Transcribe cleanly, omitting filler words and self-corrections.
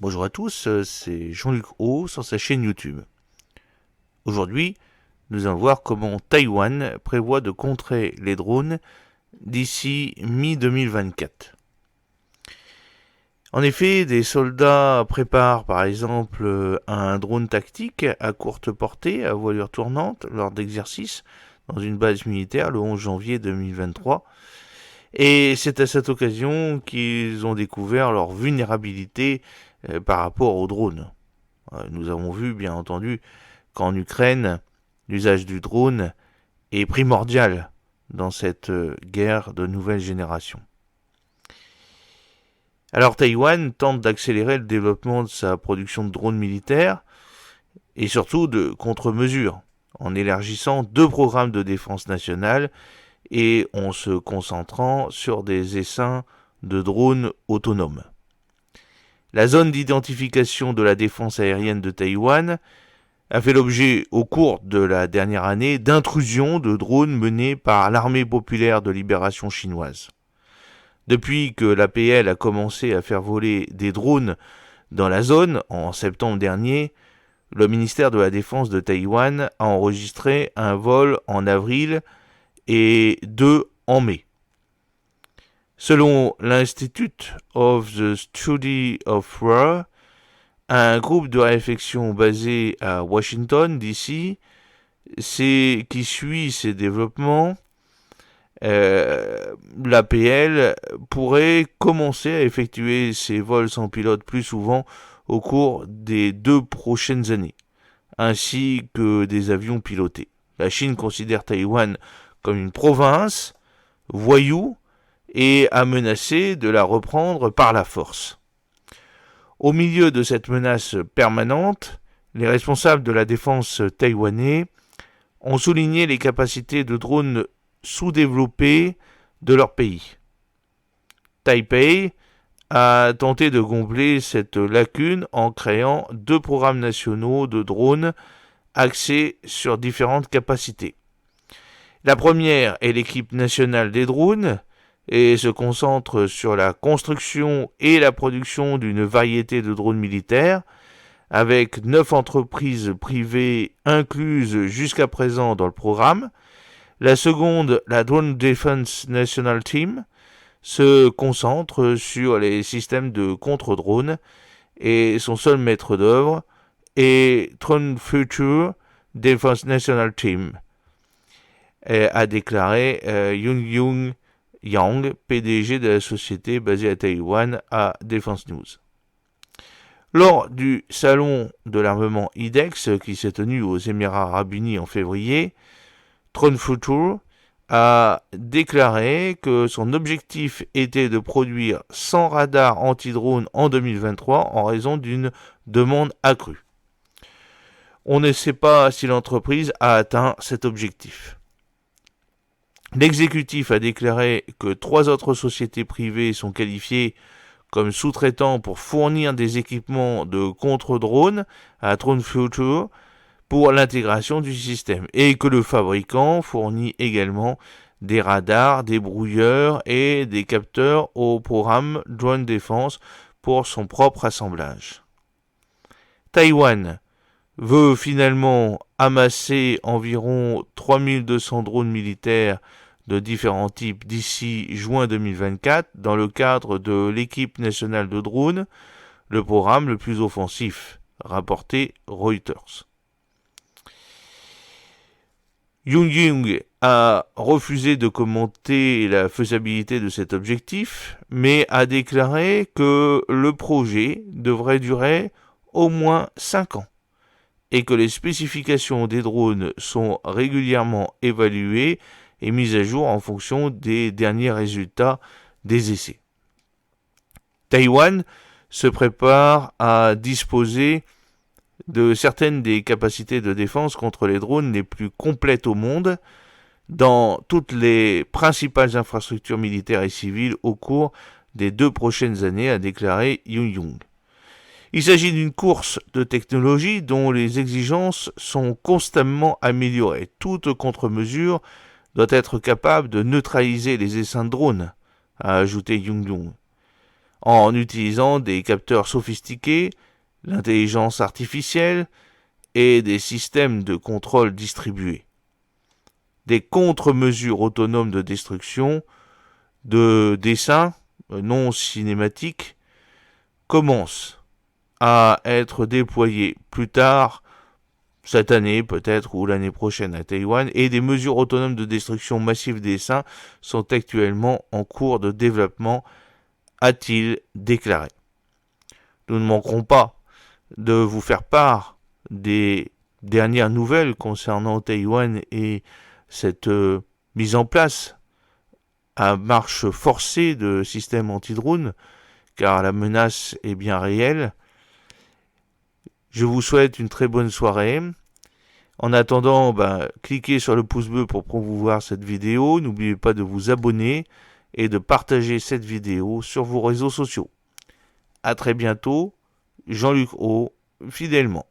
Bonjour à tous, c'est Jean-Luc O sur sa chaîne YouTube. Aujourd'hui, nous allons voir comment Taïwan prévoit de contrer les drones d'ici mi-2024. En effet, des soldats préparent par exemple un drone tactique à courte portée à voilure tournante lors d'exercices dans une base militaire le 11 janvier 2023. Et c'est à cette occasion qu'ils ont découvert leur vulnérabilité par rapport aux drones. Nous avons vu, bien entendu, qu'en Ukraine, l'usage du drone est primordial dans cette guerre de nouvelle génération. Alors Taïwan tente d'accélérer le développement de sa production de drones militaires et surtout de contre-mesures en élargissant 2 programmes de défense nationale et en se concentrant sur des essaims de drones autonomes. La zone d'identification de la défense aérienne de Taïwan a fait l'objet au cours de la dernière année d'intrusions de drones menées par l'armée populaire de libération chinoise. Depuis que l'APL a commencé à faire voler des drones dans la zone en septembre dernier, le ministère de la Défense de Taïwan a enregistré un vol en avril et 2 en mai. Selon l'Institute of the Study of War, un groupe de réflexion basé à Washington, D.C., qui suit ces développements, l'APL pourrait commencer à effectuer ses vols sans pilote plus souvent au cours des 2 prochaines années, ainsi que des avions pilotés. La Chine considère Taïwan comme une province voyou et a menacé de la reprendre par la force. Au milieu de cette menace permanente, les responsables de la défense taïwanais ont souligné les capacités de drones sous-développées de leur pays. Taipei a tenté de combler cette lacune en créant 2 programmes nationaux de drones axés sur différentes capacités. La première est l'équipe nationale des drones et se concentre sur la construction et la production d'une variété de drones militaires, avec 9 entreprises privées incluses jusqu'à présent dans le programme. La seconde, la Drone Defense National Team, se concentre sur les systèmes de contre-drones et son seul maître d'œuvre est Drone Future Defense National Team, a déclaré Young Yang, PDG de la société basée à Taïwan, à Defense News. Lors du salon de l'armement IDEX qui s'est tenu aux Émirats Arabes Unis en février, Drone Future a déclaré que son objectif était de produire 100 radars anti-drone en 2023 en raison d'une demande accrue. On ne sait pas si l'entreprise a atteint cet objectif. L'exécutif a déclaré que 3 autres sociétés privées sont qualifiées comme sous-traitants pour fournir des équipements de contre-drones à Drone Future pour l'intégration du système et que le fabricant fournit également des radars, des brouilleurs et des capteurs au programme Drone Defense pour son propre assemblage. Taïwan veut finalement amasser environ 3200 drones militaires de différents types d'ici juin 2024 dans le cadre de l'équipe nationale de drones, le programme le plus offensif, rapporté Reuters. Young a refusé de commenter la faisabilité de cet objectif, mais a déclaré que le projet devrait durer au moins 5 ans et que les spécifications des drones sont régulièrement évaluées et mises à jour en fonction des derniers résultats des essais. Taïwan se prépare à disposer de certaines des capacités de défense contre les drones les plus complètes au monde dans toutes les principales infrastructures militaires et civiles au cours des 2 prochaines années, a déclaré Young. Il s'agit d'une course de technologie dont les exigences sont constamment améliorées. Toute contre-mesure doit être capable de neutraliser les essaims de drones, a ajouté Young. en utilisant des capteurs sophistiqués, l'intelligence artificielle et des systèmes de contrôle distribués. Des contre-mesures autonomes de destruction de dessins non cinématiques commencent à être déployés plus tard, cette année peut-être ou l'année prochaine à Taïwan, et des mesures autonomes de destruction massive des dessins sont actuellement en cours de développement, a-t-il déclaré. Nous ne manquerons pas de vous faire part des dernières nouvelles concernant Taïwan et cette mise en place à marche forcée de systèmes anti-drones, car la menace est bien réelle. Je vous souhaite une très bonne soirée. En attendant, cliquez sur le pouce bleu pour promouvoir cette vidéo. N'oubliez pas de vous abonner et de partager cette vidéo sur vos réseaux sociaux. A très bientôt, Jean-Luc O, fidèlement.